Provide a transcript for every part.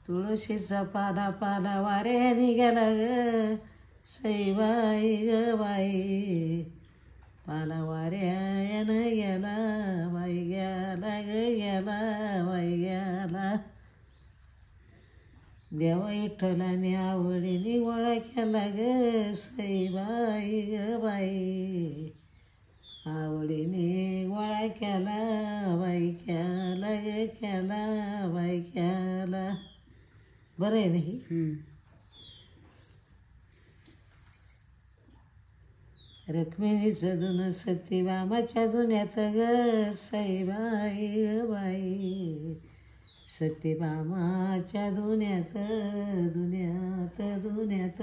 तुळशीचा पाला पाला वाऱ्याने गेला ग सईबाई ग बाई, पाला वाऱ्यानं गेला बाई, गेला ग गेला बाई गेला. देवा विठ्ठलाने आवडीने गोळा केला ग सईबाई ग बाई, आवडीने गोळा केला बाई, केला ग केला बाई केला. बरं आहे नाही. रखमेनीचं धुन सतीबामाच्या धुन्यात ग सईबाई ग बाई, सतीबामाच्या धुन्यात धुन्यात धुन्यात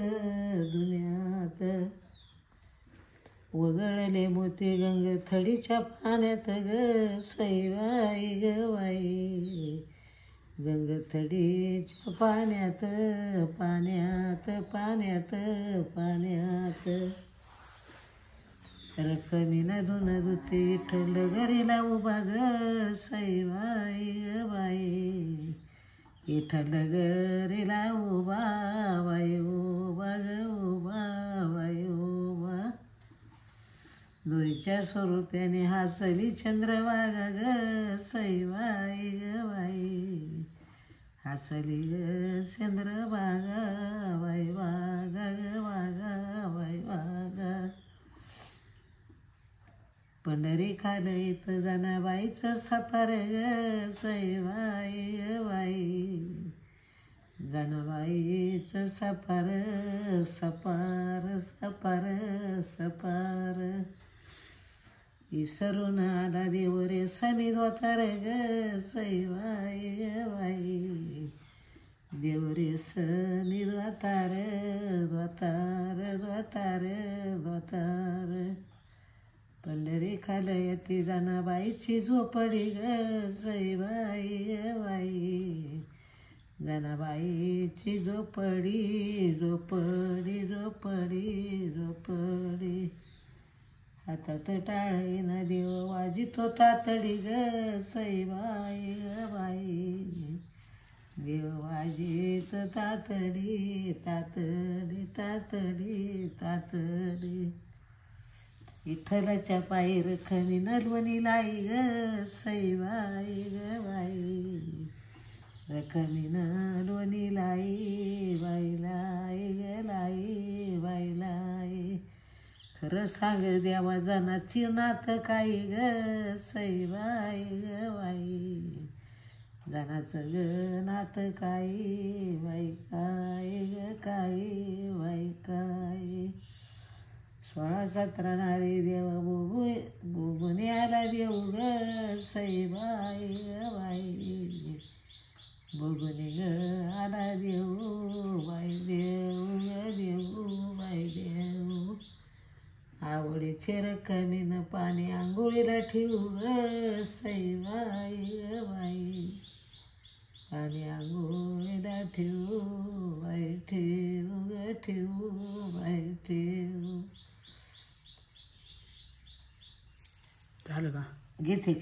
धुन्यात. वगळले मोती गंगथडीच्या पाण्यात ग सईबाई ग बाई, गंगथडीच्या पाण्यात पाण्यात पाण्यात पाण्यात. रखमीनं धुन धुते विठ्ठल घरीला उभा ग सईबाई ग बाई, विठ्ठल घरीला उभा बाई, उभा ग उभा बाई उभा. दोईच्या स्वरूप्याने हसली चंद्रभागा ग सईबाई ग बाई, हसली ग चंद्रभागा बाई, वागा ग वागा बाई वागा. पंढरी खाल इथं जनाबाईचं सफर ग सईबाई ग बाई, जनाबाईचं सफर सफर सफर सफर. इसरून आला देव रे समी दोतार ग सईबाई ग बाई, देव रे समी दोतार दोतार दोतार दोतार. पंढरी खाल येती जनाबाईची झोपडी ग सईबाई ग बाई, जनाबाईची झोपडी झोपडी झोपडी झोपडी. हातात टाळीना देव वाजितो तातडी ग सईबाई ग बाई, देव वाजित तातडी तातडी तातडी तातडी. विठ्ठलाच्या पायी रखमी नलवणी लाई ग सईबाई ग बाई, रखमी नलवणी लाई बाई लाई ग लाई बाई लाई. खरं सांग देवा जनाची नात काही ग सईबाई ग बाई, जनाचं ग नात काही बाई, काय ग काही बाई काय. 16-17 नारी देव बोगून आला देव ग सईबाई ग बाई, बोगून ग आला देव बाई, देव ग देव बाई देव. आवडीचे रखमीनं पाणी आंघोळीला ठेवू ग सईबाई ग बाई, पाणी आंघोळीला ठेवू बाई, ठेवू ग ठेवू बाई ठेवू. झालं का? घेते